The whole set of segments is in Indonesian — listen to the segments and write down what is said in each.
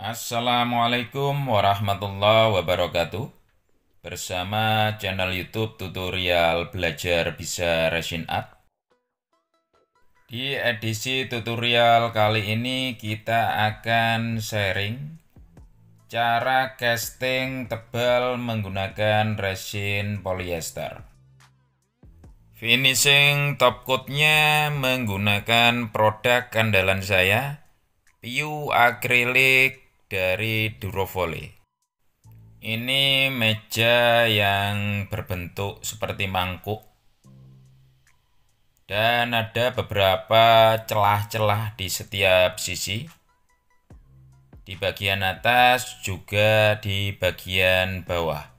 Assalamualaikum warahmatullahi wabarakatuh. Bersama channel YouTube tutorial belajar bisa Resin Art. Di edisi tutorial kali ini kita akan sharing cara casting tebal menggunakan resin polyester. Finishing top coatnya menggunakan produk andalan saya, PU Acrylic dari Durovole. Ini meja yang berbentuk seperti mangkuk dan ada beberapa celah-celah di setiap sisi. Di bagian atas juga di bagian bawah.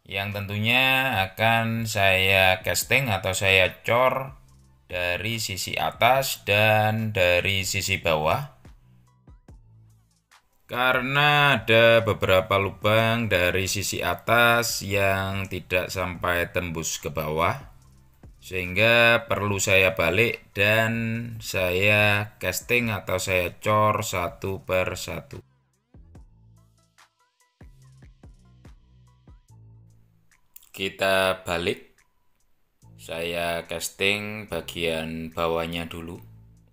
Yang tentunya akan saya casting atau saya cor dari sisi atas dan dari sisi bawah. Karena ada beberapa lubang dari sisi atas yang tidak sampai tembus ke bawah, sehingga perlu saya balik dan saya casting atau saya cor satu per satu. Kita balik, saya casting bagian bawahnya dulu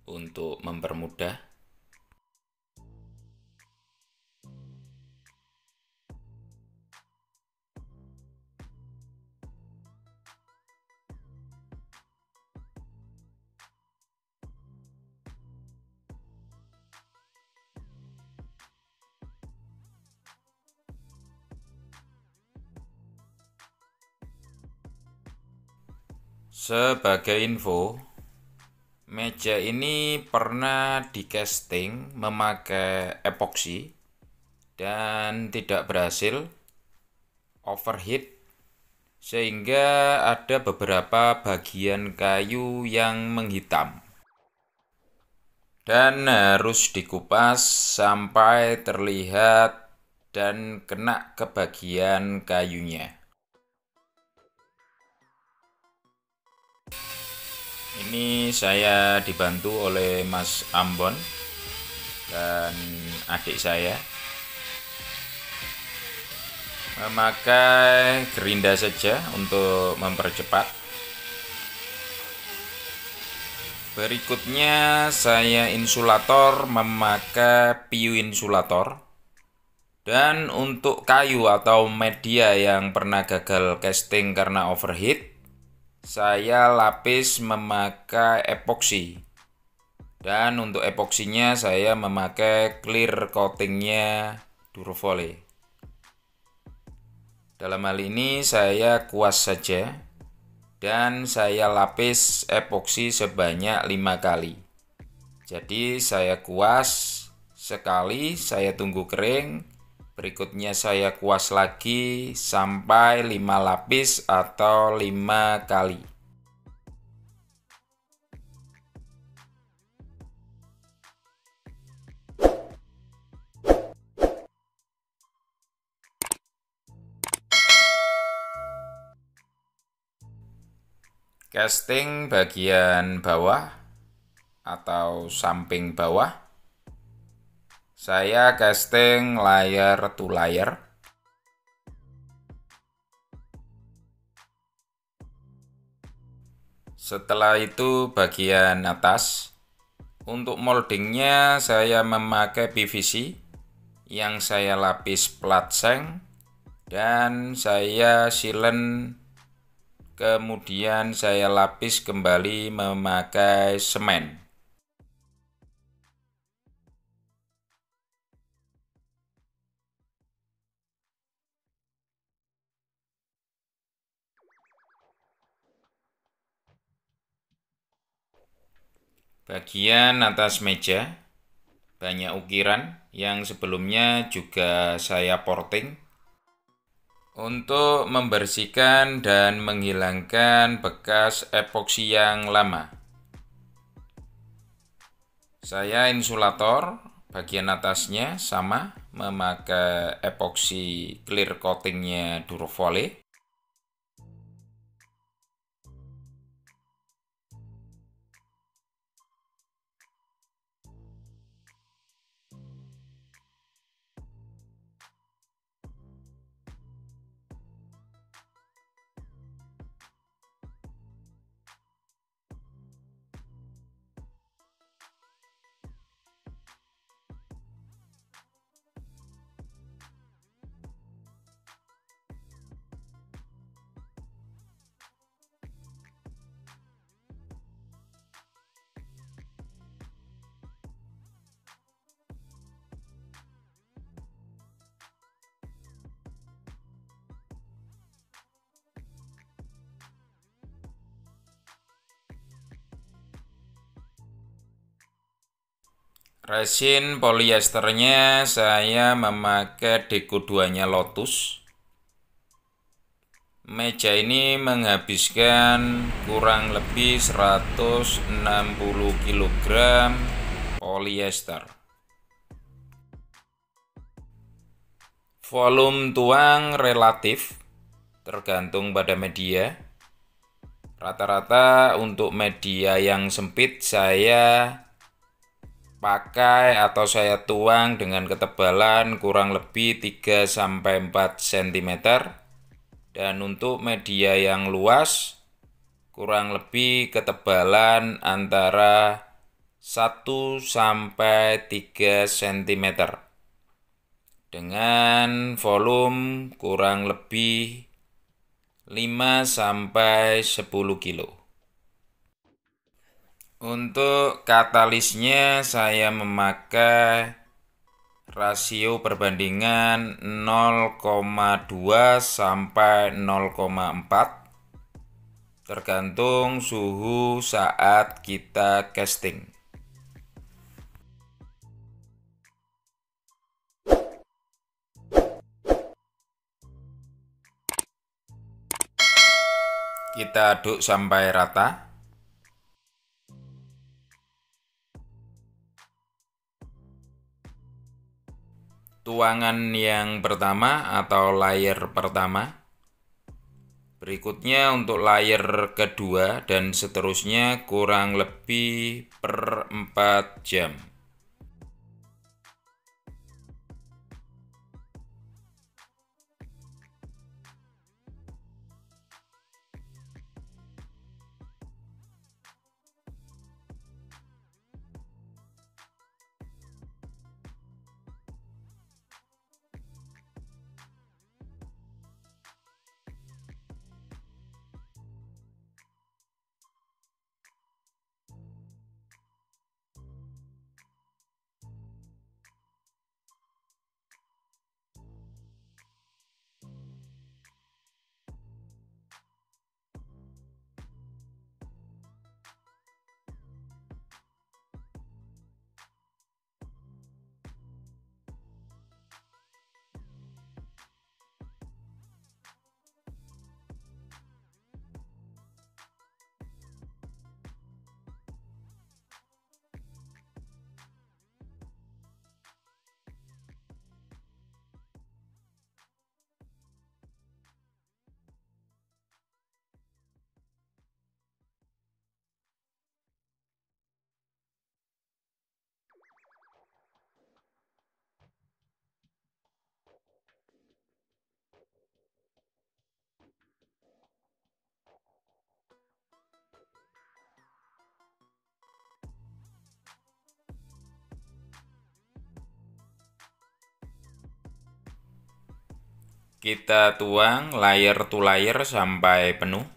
untuk mempermudah. Sebagai info, meja ini pernah di casting memakai epoksi dan tidak berhasil, overheat, sehingga ada beberapa bagian kayu yang menghitam dan harus dikupas sampai terlihat dan kena ke bagian kayunya. Ini saya dibantu oleh Mas Ambon dan adik saya memakai gerinda saja untuk mempercepat. Berikutnya saya insulator memakai PU insulator. Dan untuk kayu atau media yang pernah gagal casting karena overheat, saya lapis memakai epoksi. Dan untuk epoksinya saya memakai clear coatingnya Durovole. Dalam hal ini saya kuas saja dan saya lapis epoksi sebanyak 5 kali. Jadi saya kuas sekali, saya tunggu kering, berikutnya saya kuas lagi sampai 5 lapis atau 5 kali. Casting bagian bawah atau samping bawah, saya casting layer to layer. Setelah itu bagian atas, untuk moldingnya saya memakai PVC yang saya lapis plat seng dan saya silen, kemudian saya lapis kembali memakai semen. Bagian atas meja banyak ukiran yang sebelumnya juga saya porting untuk membersihkan dan menghilangkan bekas epoksi yang lama. Saya insulator bagian atasnya sama memakai epoksi clear coatingnya Durovole. Resin polyesternya saya memakai Deco 2-nya Lotus. Meja ini menghabiskan kurang lebih 160 kg polyester. Volume tuang relatif tergantung pada media. Rata-rata untuk media yang sempit saya pakai atau saya tuang dengan ketebalan kurang lebih 3-4 cm. Dan untuk media yang luas kurang lebih ketebalan antara 1-3 cm. Dengan volume kurang lebih 5-10 kilo. Untuk katalisnya saya memakai rasio perbandingan 0,2-0,4 tergantung suhu saat kita casting. Kita aduk sampai rata. Tuangan yang pertama atau layer pertama. Berikutnya untuk layer kedua dan seterusnya kurang lebih per 4 jam. Kita tuang layer to layer sampai penuh.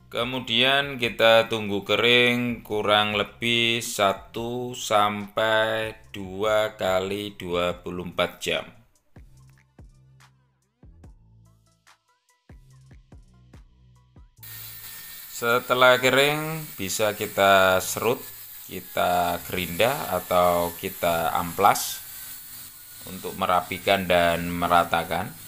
Kemudian kita tunggu kering kurang lebih 1-2 kali 24 jam. Setelah kering bisa kita serut, kita gerinda atau kita amplas untuk merapikan dan meratakan.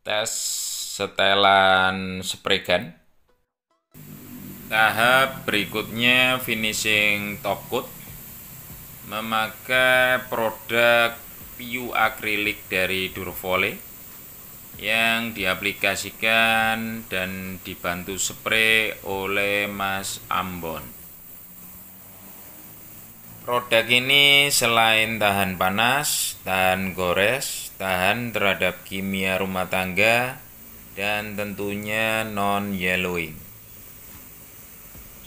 tes setelan spray gun. Tahap berikutnya finishing top coat, memakai produk PU akrilik dari Durofole yang diaplikasikan dan dibantu spray oleh Mas Ambon. Produk ini selain tahan panas, tahan gores, tahan terhadap kimia rumah tangga, dan tentunya non-yellowing.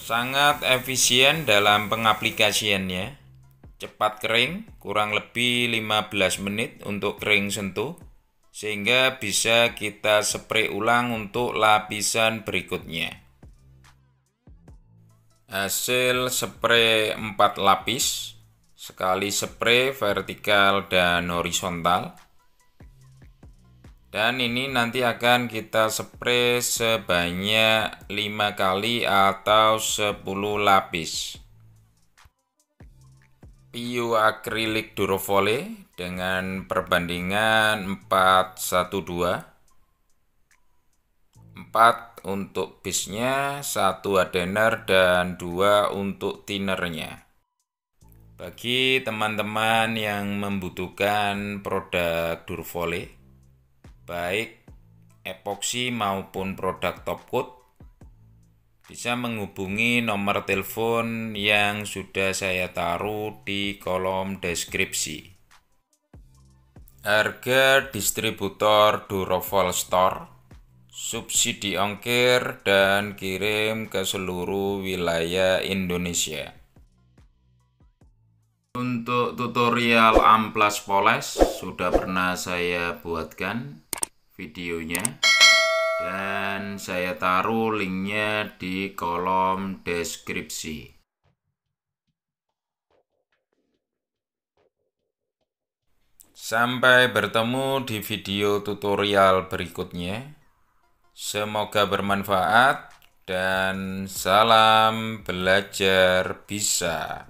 Sangat efisien dalam pengaplikasiannya, cepat kering, kurang lebih 15 menit untuk kering sentuh, sehingga bisa kita spray ulang untuk lapisan berikutnya. Hasil spray 4 lapis, sekali spray vertikal dan horizontal. Dan ini nanti akan kita spray sebanyak 5 kali atau 10 lapis. PU akrilik Durofole dengan perbandingan 4:1:2. 4 untuk bisnya, 1 hardener, dan 2 untuk thinnernya. Bagi teman-teman yang membutuhkan produk Durofole, baik epoksi maupun produk top coat, bisa menghubungi nomor telepon yang sudah saya taruh di kolom deskripsi. Harga distributor Durofole Store, subsidi ongkir dan kirim ke seluruh wilayah Indonesia. Untuk tutorial amplas poles sudah pernah saya buatkan videonya, dan saya taruh linknya di kolom deskripsi. Sampai bertemu di video tutorial berikutnya. Semoga bermanfaat dan salam belajar bisa.